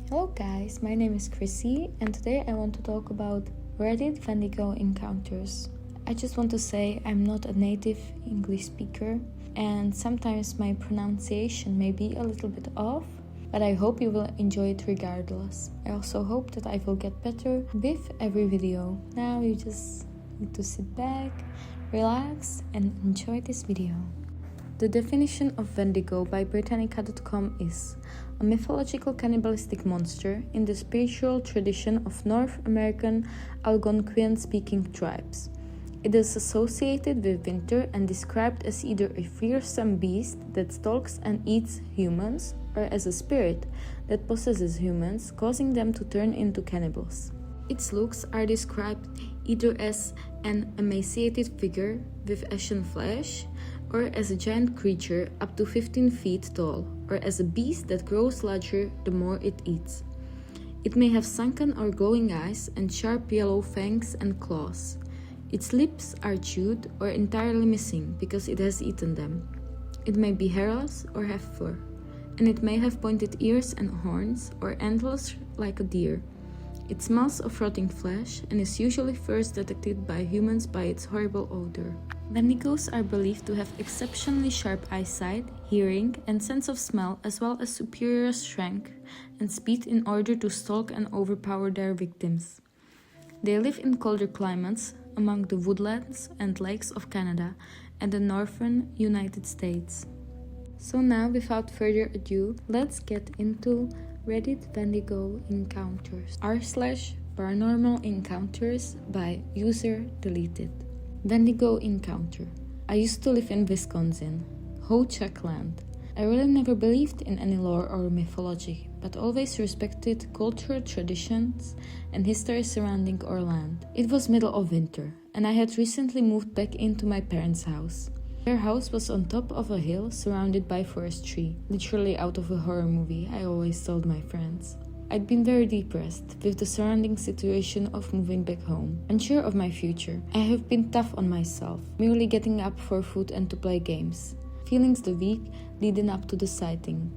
Hello guys, my name is Chrissy and today I want to talk about Reddit wendigo encounters. I just want to say I'm not a native English speaker and sometimes my pronunciation may be a little bit off, but I hope you will enjoy it regardless. I also hope that I will get better with every video. Now you just need to sit back, relax and enjoy this video. The definition of wendigo by Britannica.com is a mythological cannibalistic monster in the spiritual tradition of North American Algonquian-speaking tribes. It is associated with winter and described as either a fearsome beast that stalks and eats humans or as a spirit that possesses humans, causing them to turn into cannibals. Its looks are described either as an emaciated figure with ashen flesh, or as a giant creature up to 15 feet tall, or as a beast that grows larger the more it eats. It may have sunken or glowing eyes and sharp yellow fangs and claws. Its lips are chewed or entirely missing because it has eaten them. It may be hairless or have fur, and it may have pointed ears and horns or antlers like a deer. It smells of rotting flesh and is usually first detected by humans by its horrible odor. Wendigos are believed to have exceptionally sharp eyesight, hearing, and sense of smell, as well as superior strength and speed in order to stalk and overpower their victims. They live in colder climates among the woodlands and lakes of Canada and the northern United States. So now, without further ado, let's get into Reddit wendigo encounters. r/paranormal encounters by user deleted. Wendigo encounter. I used to live in Wisconsin, Ho-Chunk land. I really never believed in any lore or mythology, but always respected cultural traditions and history surrounding our land. It was middle of winter, and I had recently moved back into my parents' house. Their house was on top of a hill surrounded by forestry, literally out of a horror movie, I always told my friends. I'd been very depressed with the surrounding situation of moving back home. Unsure of my future, I have been tough on myself, merely getting up for food and to play games. Feelings the week leading up to the sighting.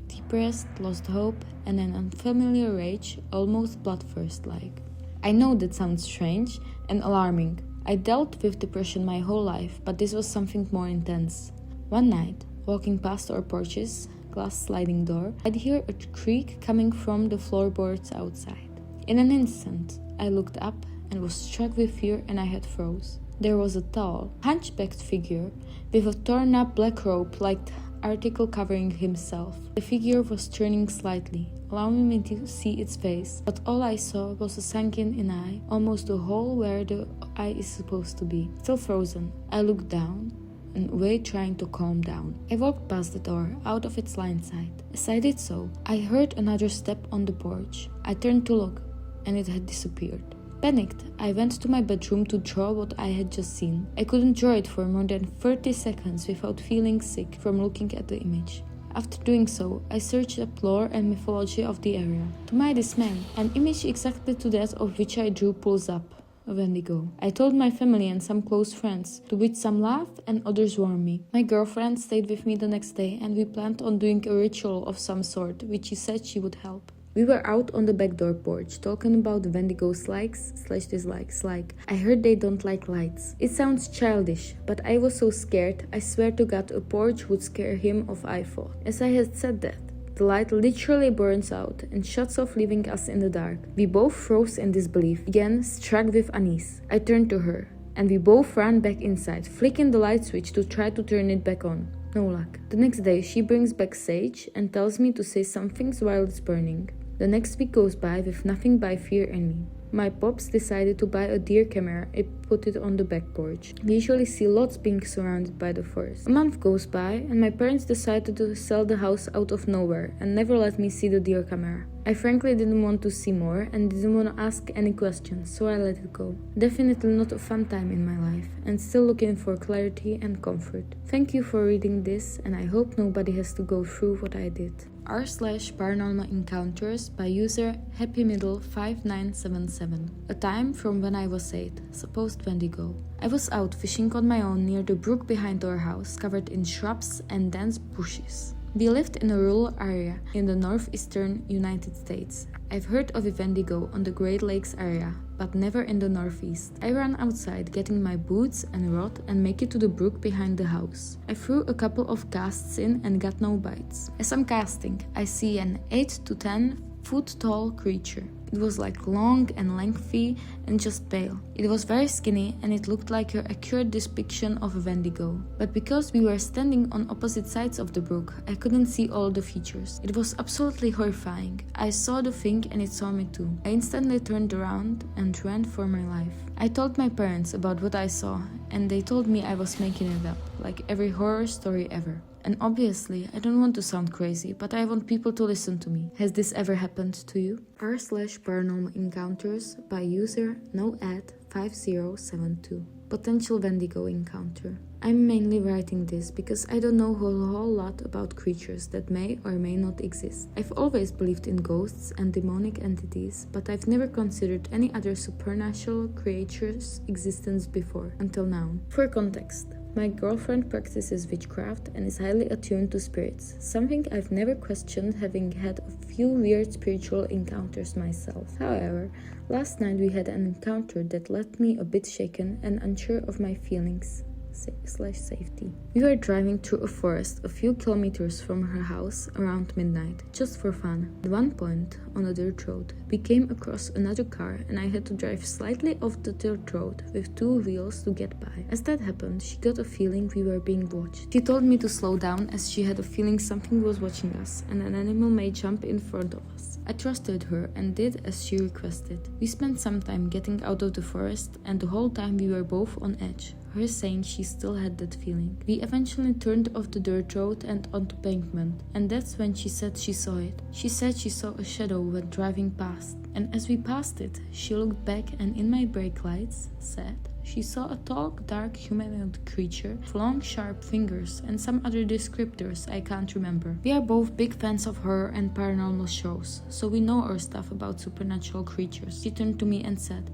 Depressed, lost hope, and an unfamiliar rage, almost bloodthirst-like. I know that sounds strange and alarming. I dealt with depression my whole life, but this was something more intense. One night, walking past our porch's glass sliding door, I'd hear a creak coming from the floorboards outside. In an instant, I looked up and was struck with fear and I had froze. There was a tall, hunchbacked figure with a torn-up black robe-like article covering himself. The figure was turning slightly, allowing me to see its face, but all I saw was a sunken-in eye, almost the hole where the eye is supposed to be. Still frozen, I looked down and away, trying to calm down. I walked past the door, out of its line sight. As I did so, I heard another step on the porch. I turned to look, and it had disappeared. Panicked, I went to my bedroom to draw what I had just seen. I couldn't draw it for more than 30 seconds without feeling sick from looking at the image. After doing so, I searched up lore and mythology of the area. To my dismay, an image exactly to that of which I drew pulls up. A wendigo. I told my family and some close friends, to which some laughed and others warned me. My girlfriend stayed with me the next day and we planned on doing a ritual of some sort, which she said she would help. We were out on the back door porch, talking about the wendigo's likes/dislikes, like, I heard they don't like lights. It sounds childish, but I was so scared, I swear to God a porch would scare him off, I thought. As I had said that, the light literally burns out and shuts off, leaving us in the dark. We both froze in disbelief, again struck with unease. I turned to her, and we both ran back inside, flicking the light switch to try to turn it back on. No luck. The next day, she brings back sage and tells me to say some things while it's burning. The next week goes by with nothing but fear in me. My pops decided to buy a deer camera and put it on the back porch. We usually see lots being surrounded by the forest. A month goes by and my parents decided to sell the house out of nowhere and never let me see the deer camera. I frankly didn't want to see more and didn't want to ask any questions, so I let it go. Definitely not a fun time in my life, and still looking for clarity and comfort. Thank you for reading this, and I hope nobody has to go through what I did. r/paranormal encounters by user happymiddle5977. A time from when I was 8, supposed wendigo. I was out fishing on my own near the brook behind our house, covered in shrubs and dense bushes. We lived in a rural area in the northeastern United States. I've heard of a wendigo on the Great Lakes area, but never in the northeast. I ran outside getting my boots and rod and make it to the brook behind the house. I threw a couple of casts in and got no bites. As I'm casting, I see an 8 to 10 foot tall creature. It was like long and lengthy and just pale. It was very skinny and it looked like your accurate depiction of a wendigo. But because we were standing on opposite sides of the brook, I couldn't see all the features. It was absolutely horrifying. I saw the thing and it saw me too. I instantly turned around and ran for my life. I told my parents about what I saw and they told me I was making it up, like every horror story ever. And obviously, I don't want to sound crazy, but I want people to listen to me. Has this ever happened to you? r/paranormal encounters by user noad5072. Potential wendigo encounter. I'm mainly writing this because I don't know a whole lot about creatures that may or may not exist. I've always believed in ghosts and demonic entities, but I've never considered any other supernatural creatures' existence before, until now. For context, my girlfriend practices witchcraft and is highly attuned to spirits, something I've never questioned, having had a few weird spiritual encounters myself. However, last night we had an encounter that left me a bit shaken and unsure of my feelings / safety. We were driving through a forest a few kilometers from her house around midnight, just for fun. At one point, on a dirt road, we came across another car and I had to drive slightly off the dirt road with 2 wheels to get by. As that happened, she got a feeling we were being watched. She told me to slow down as she had a feeling something was watching us and an animal may jump in front of us. I trusted her and did as she requested. We spent some time getting out of the forest and the whole time we were both on edge, her saying she still had that feeling. We eventually turned off the dirt road and onto pavement, and that's when she said she saw it. She said she saw a shadow when driving past, and as we passed it, she looked back and in my brake lights said she saw a tall, dark humanoid creature with long, sharp fingers and some other descriptors I can't remember. We are both big fans of horror and paranormal shows, so we know our stuff about supernatural creatures. She turned to me and said,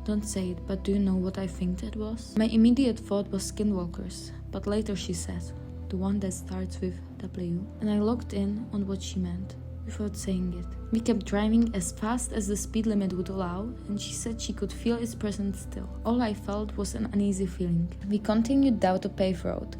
"Don't say it, but do you know what I think that was?" My immediate thought was skinwalkers, but later she said, "The one that starts with W," and I locked in on what she meant without saying it. We kept driving as fast as the speed limit would allow, and she said she could feel its presence still. All I felt was an uneasy feeling. We continued down the paved road.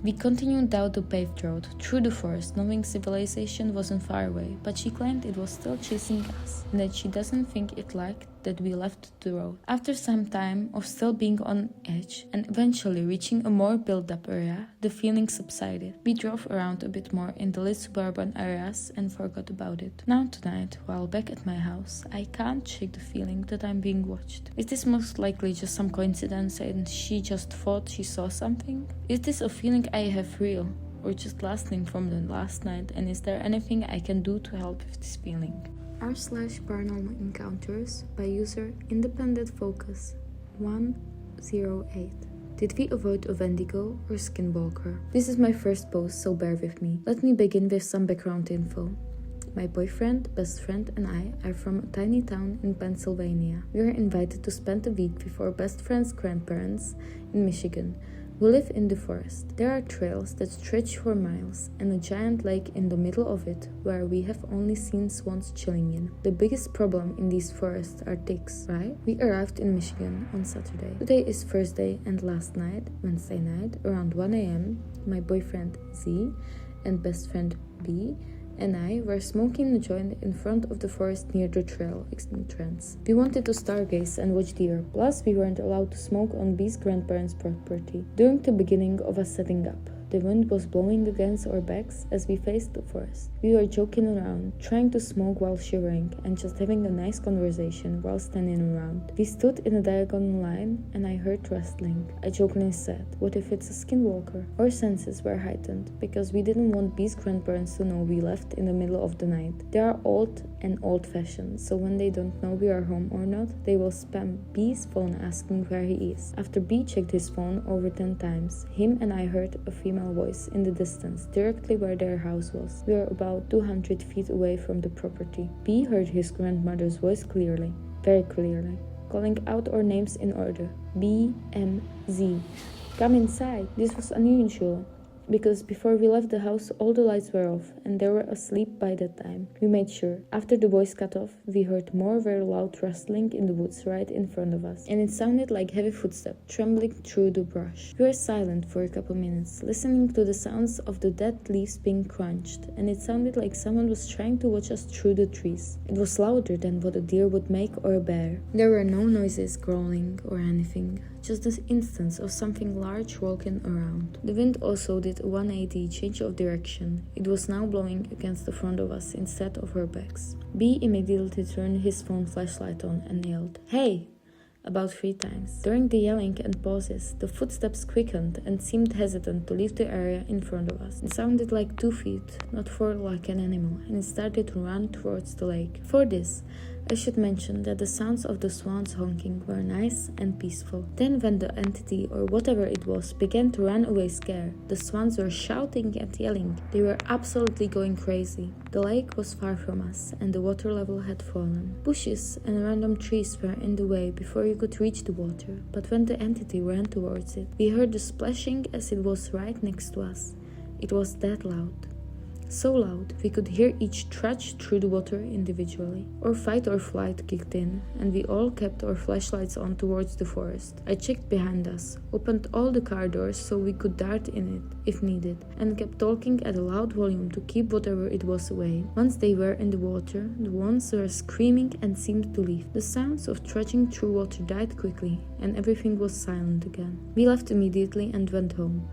Through the forest, knowing civilization wasn't far away, but she claimed it was still chasing us, and that she doesn't think it liked that we left the road. After some time of still being on edge, and eventually reaching a more built-up area, the feeling subsided. We drove around a bit more in the lit suburban areas and forgot about it. Now tonight, while back at my house, I can't shake the feeling that I'm being watched. Is this most likely just some coincidence and she just thought she saw something? Is this a feeling I have real, or just lasting from the last night, and is there anything I can do to help with this feeling? r/paranormal encounters by user independent focus 108. Did we avoid a wendigo or skinwalker? This is my first post, so bear with me. Let me begin with some background info. My boyfriend, best friend, and I are from a tiny town in Pennsylvania. We were invited to spend a week with our best friend's grandparents in Michigan. We live in the forest. There are trails that stretch for miles and a giant lake in the middle of it where we have only seen swans chilling in. The biggest problem in these forests are ticks, right? We arrived in Michigan on Saturday. Today is Thursday, and last night, Wednesday night, around 1 a.m., my boyfriend Z and best friend B and I were smoking a joint in front of the forest near the trail entrance. We wanted to stargaze and watch deer, plus we weren't allowed to smoke on B's grandparents' property. During the beginning of us setting up, the wind was blowing against our backs as we faced the forest. We were joking around, trying to smoke while shivering, and just having a nice conversation while standing around. We stood in a diagonal line, and I heard rustling. I jokingly said, "What if it's a skinwalker?" Our senses were heightened, because we didn't want B's grandparents to know we left in the middle of the night. They are old and old-fashioned, so when they don't know we are home or not, they will spam B's phone asking where he is. After B checked his phone over 10 times, him and I heard a female voice in the distance, directly where their house was. We were about 200 feet away from the property. B heard his grandmother's voice clearly, very clearly, calling out our names in order. B, M, Z. "Come inside." This was unusual. because before we left the house all the lights were off and they were asleep by that time. We made sure. After the boys cut off, we heard more very loud rustling in the woods right in front of us, and it sounded like heavy footsteps trembling through the brush. We were silent for a couple minutes, listening to the sounds of the dead leaves being crunched, and it sounded like someone was trying to watch us through the trees. It was louder than what a deer would make or a bear. There were no noises, growling or anything, just the instance of something large walking around. The wind also did a 180 change of direction. It was now blowing against the front of us instead of our backs. B immediately turned his phone flashlight on and yelled, "Hey!" about 3 times. During the yelling and pauses, the footsteps quickened and seemed hesitant to leave the area in front of us. It sounded like 2 feet, not 4 like an animal, and it started to run towards the lake. For this, I should mention that the sounds of the swans honking were nice and peaceful. Then when the entity, or whatever it was, began to run away scared, the swans were shouting and yelling. They were absolutely going crazy. The lake was far from us, and the water level had fallen. Bushes and random trees were in the way before you could reach the water, but when the entity ran towards it, we heard the splashing as it was right next to us. It was that loud. So loud, we could hear each trudge through the water individually. Our fight or flight kicked in, and we all kept our flashlights on towards the forest. I checked behind us, opened all the car doors so we could dart in it, if needed, and kept talking at a loud volume to keep whatever it was away. Once they were in the water, the ones were screaming and seemed to leave. The sounds of trudging through water died quickly, and everything was silent again. We left immediately and went home.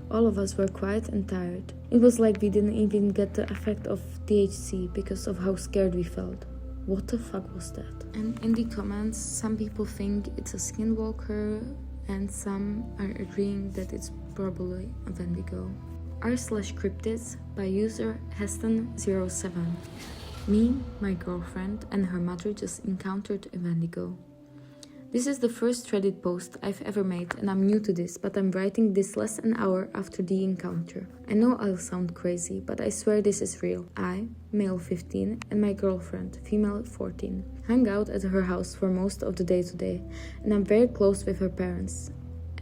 All of us were quiet and tired. It was like we didn't even get the effect of THC because of how scared we felt. What the fuck was that? And in the comments, some people think it's a skinwalker and some are agreeing that it's probably a wendigo. r/cryptids by user Heston07. Me, my girlfriend, and her mother just encountered a wendigo. This is the first Reddit post I've ever made, and I'm new to this, but I'm writing this less an hour after the encounter. I know I'll sound crazy, but I swear this is real. I, male 15, and my girlfriend, female 14, hung out at her house for most of the day today, and I'm very close with her parents,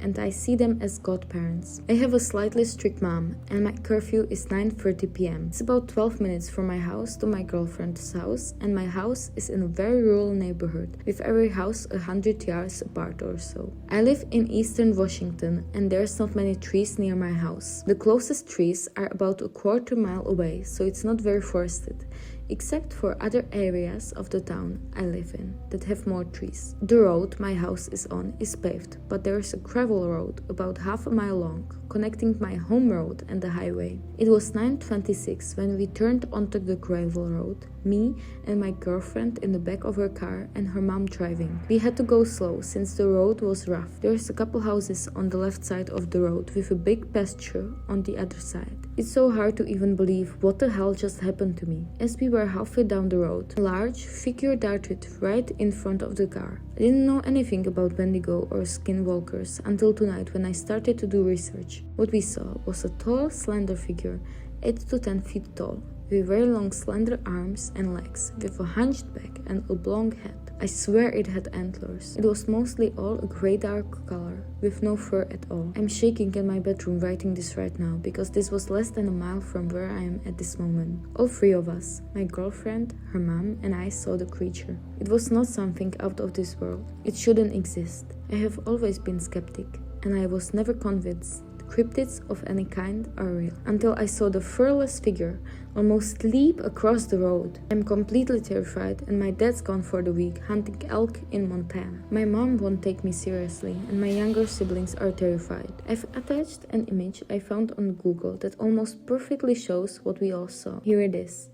and I see them as godparents. I have a slightly strict mom, and my curfew is 9:30 p.m. It's about 12 minutes from my house to my girlfriend's house, and my house is in a very rural neighborhood, with every house 100 yards apart or so. I live in eastern Washington, and there's not many trees near my house. The closest trees are about a quarter mile away, so it's not very forested, except for other areas of the town I live in that have more trees. The road my house is on is paved, but there is a gravel road about half a mile long, connecting my home road and the highway. It was 9:26 when we turned onto the gravel road, me and my girlfriend in the back of her car and her mom driving. We had to go slow since the road was rough. There's a couple houses on the left side of the road with a big pasture on the other side. It's so hard to even believe what the hell just happened to me. As we were halfway down the road, a large figure darted right in front of the car. I didn't know anything about wendigo or skinwalkers until tonight when I started to do research. What we saw was a tall, slender figure, 8 to 10 feet tall, with very long slender arms and legs, with a hunched back and a long head. I swear it had antlers. It was mostly all a grey-dark color, with no fur at all. I'm shaking in my bedroom writing this right now, because this was less than a mile from where I am at this moment. All 3 of us, my girlfriend, her mom, and I saw the creature. It was not something out of this world. It shouldn't exist. I have always been skeptic, and I was never convinced cryptids of any kind are real, until I saw the furless figure almost leap across the road. I'm completely terrified, and my dad's gone for the week hunting elk in Montana. My mom won't take me seriously, and my younger siblings are terrified. I've attached an image I found on Google that almost perfectly shows what we all saw. Here it is.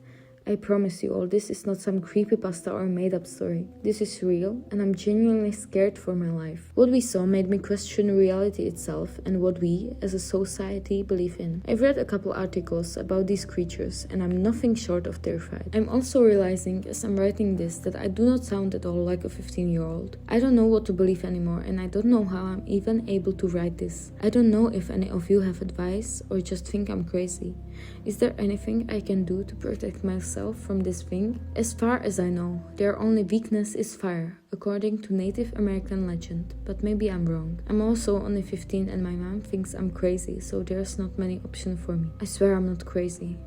I promise you all, this is not some creepypasta or made-up story. This is real, and I'm genuinely scared for my life. What we saw made me question reality itself and what we, as a society, believe in. I've read a couple articles about these creatures, and I'm nothing short of terrified. I'm also realizing, as I'm writing this, that I do not sound at all like a 15-year-old. I don't know what to believe anymore, and I don't know how I'm even able to write this. I don't know if any of you have advice or just think I'm crazy. Is there anything I can do to protect myself myself from this thing? As far as I know, their only weakness is fire, according to Native American legend, but maybe I'm wrong. I'm also only 15 and my mom thinks I'm crazy, so there's not many options for me. I swear I'm not crazy.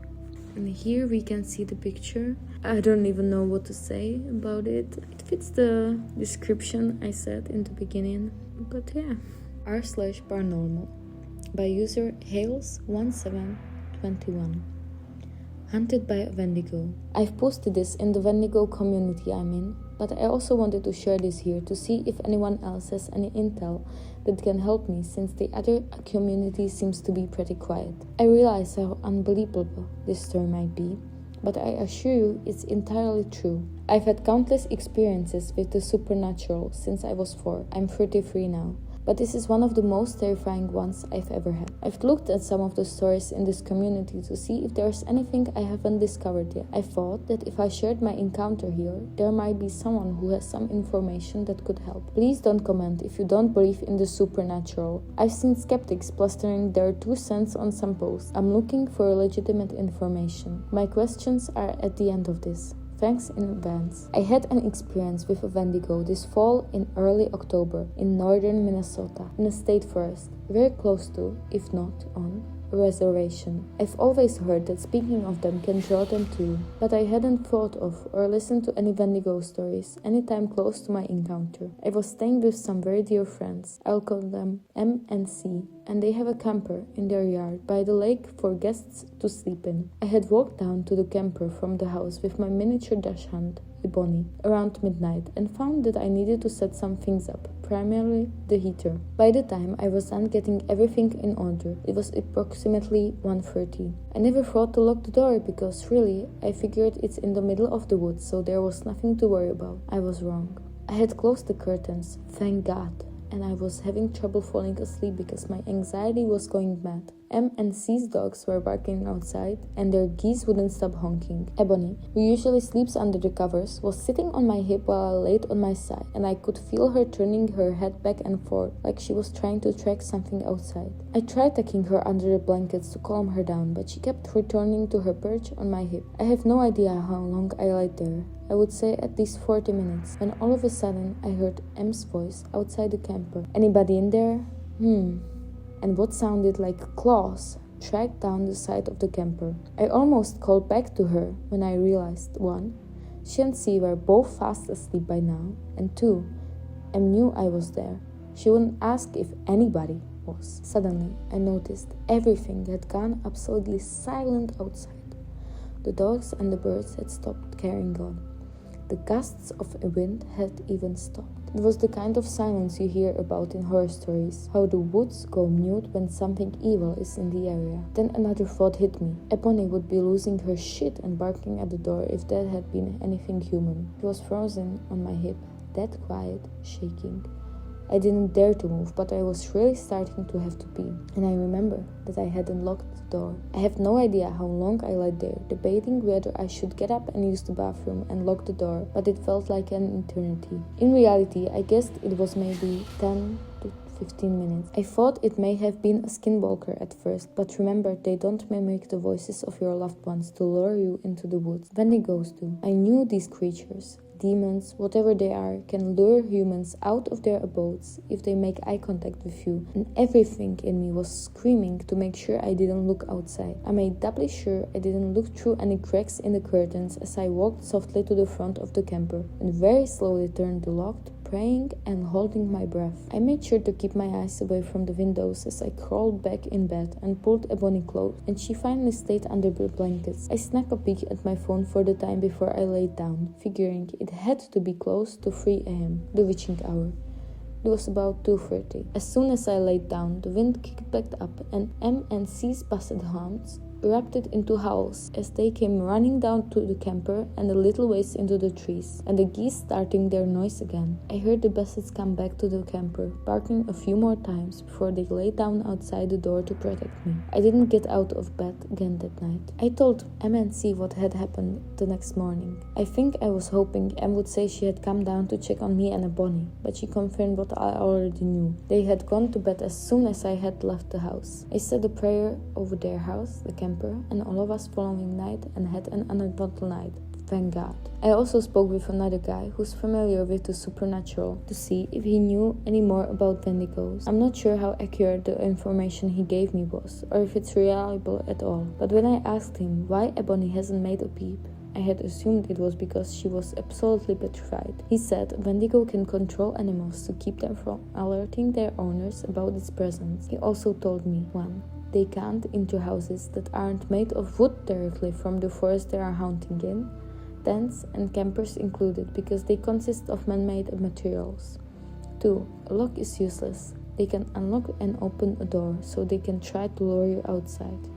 And here we can see the picture. I don't even know what to say about it. It fits the description I said in the beginning, but yeah. r/paranormal by user Hales1721. Hunted by a Wendigo. I've posted this in the Wendigo community I'm in, but I also wanted to share this here to see if anyone else has any intel that can help me, since the other community seems to be pretty quiet. I realize how unbelievable this story might be, but I assure you it's entirely true. I've had countless experiences with the supernatural since I was 4. I'm 33 now. But this is one of the most terrifying ones I've ever had. I've looked at some of the stories in this community to see if there's anything I haven't discovered yet. I thought that if I shared my encounter here, there might be someone who has some information that could help. Please don't comment if you don't believe in the supernatural. I've seen skeptics plastering their 2 cents on some posts. I'm looking for legitimate information. My questions are at the end of this. Thanks in advance. I had an experience with a Wendigo this fall in early October in northern Minnesota, in a state forest, very close to, if not on, a reservation. I've always heard that speaking of them can draw them to you, but I hadn't thought of or listened to any Wendigo stories anytime close to my encounter. I was staying with some very dear friends. I'll call them M and C, and they have a camper in their yard by the lake for guests to sleep in. I had walked down to the camper from the house with my miniature dash hand, Bonnie, around midnight, and found that I needed to set some things up, primarily the heater. By the time I was done getting everything in order, it was approximately 1:30. I never thought to lock the door because really, I figured it's in the middle of the woods, so there was nothing to worry about. I was wrong. I had closed the curtains, thank God, and I was having trouble falling asleep because my anxiety was going mad. M and C's dogs were barking outside, and their geese wouldn't stop honking. Ebony, who usually sleeps under the covers, was sitting on my hip while I laid on my side, and I could feel her turning her head back and forth, like she was trying to track something outside. I tried tucking her under the blankets to calm her down, but she kept returning to her perch on my hip. I have no idea how long I lay there. I would say at least 40 minutes, when all of a sudden I heard M's voice outside the camper. Anybody in there? And what sounded like claws tracked down the side of the camper. I almost called back to her when I realized 1. She and C were both fast asleep by now, and 2. M knew I was there. She wouldn't ask if anybody was. Suddenly, I noticed everything had gone absolutely silent outside. The dogs and the birds had stopped carrying on. The gusts of wind had even stopped. It was the kind of silence you hear about in horror stories, how the woods go mute when something evil is in the area. Then another thought hit me. Ebony would be losing her shit and barking at the door if that had been anything human. She was frozen on my hip, dead quiet, shaking. I didn't dare to move, but I was really starting to have to pee. And I remember that I hadn't locked the door. I have no idea how long I lay there, debating whether I should get up and use the bathroom and lock the door, but it felt like an eternity. In reality, I guessed it was maybe 10 to 15 minutes. I thought it may have been a skinwalker at first, but remember, they don't mimic the voices of your loved ones to lure you into the woods. Wendigos do. I knew these creatures. Demons, whatever they are, can lure humans out of their abodes if they make eye contact with you, and everything in me was screaming to make sure I didn't look outside. I made doubly sure I didn't look through any cracks in the curtains as I walked softly to the front of the camper and very slowly turned the lock, praying and holding my breath. I made sure to keep my eyes away from the windows as I crawled back in bed and pulled Ebony close, and she finally stayed under the blankets. I snuck a peek at my phone for the time before I laid down, figuring it had to be close to 3 a.m., the witching hour. It was about 2:30. As soon as I laid down, the wind kicked back up, and M and C's basset hounds erupted into howls as they came running down to the camper and a little ways into the trees, and the geese starting their noise again. I heard the bassets come back to the camper, barking a few more times before they lay down outside the door to protect me. I didn't get out of bed again that night. I told M and C what had happened the next morning. I think I was hoping M would say she had come down to check on me and Bonnie, but she confirmed what I already knew. They had gone to bed as soon as I had left the house. I said a prayer over their house, the camper, camper and all of us following night and had an uneventful night. Thank God. I also spoke with another guy who's familiar with the supernatural to see if he knew any more about wendigos. I'm not sure how accurate the information he gave me was, or if it's reliable at all, but when I asked him why Ebony hasn't made a peep, I had assumed it was because she was absolutely petrified. He said wendigo can control animals to keep them from alerting their owners about its presence. He also told me, 1. They can't enter houses that aren't made of wood directly from the forest they are hunting in, tents and campers included, because they consist of man-made materials. 2. A lock is useless. They can unlock and open a door, so they can try to lure you outside.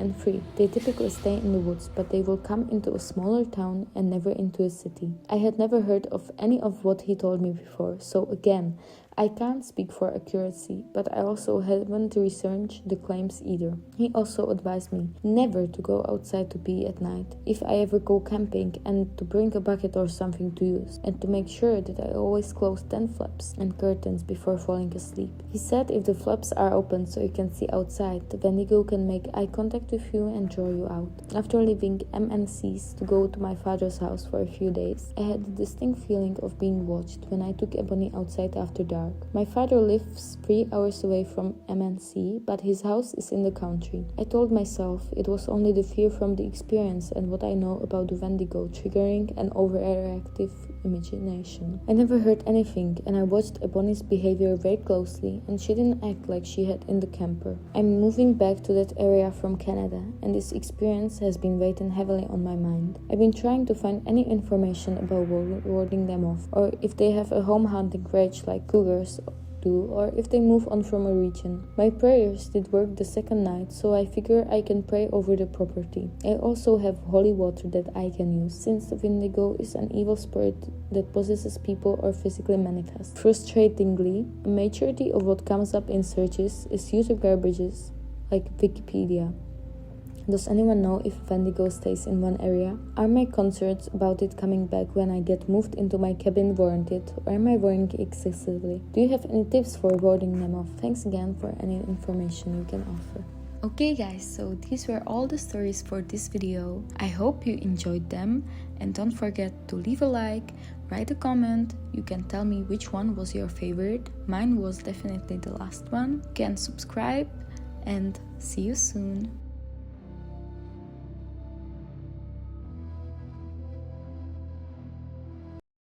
And 3. They typically stay in the woods, but they will come into a smaller town and never into a city. I had never heard of any of what he told me before, so again, I can't speak for accuracy, but I also haven't researched the claims either. He also advised me never to go outside to pee at night, if I ever go camping, and to bring a bucket or something to use, and to make sure that I always close tent flaps and curtains before falling asleep. He said if the flaps are open so you can see outside, the wendigo can make eye contact with you and draw you out. After leaving MNC's to go to my father's house for a few days, I had the distinct feeling of being watched when I took Ebony outside after dark. My father lives 3 hours away from MNC, but his house is in the country. I told myself it was only the fear from the experience and what I know about the wendigo triggering an overreactive imagination. I never heard anything, and I watched Ebony's behavior very closely, and she didn't act like she had in the camper. I'm moving back to that area from Canada, and this experience has been weighing heavily on my mind. I've been trying to find any information about warding them off, or if they have a home hunting rage like cougars do, or if they move on from a region. My prayers did work the second night, so I figure I can pray over the property. I also have holy water that I can use, since the wendigo is an evil spirit that possesses people or physically manifests. Frustratingly, a majority of what comes up in searches is user garbages, like Wikipedia. Does anyone know if wendigo stays in one area? Are my concerns about it coming back when I get moved into my cabin warranted, or am I worrying excessively? Do you have any tips for warding them off? Thanks again for any information you can offer. Okay guys, so these were all the stories for this video. I hope you enjoyed them, and don't forget to leave a like, write a comment. You can tell me which one was your favorite. Mine was definitely the last one. You can subscribe, and see you soon.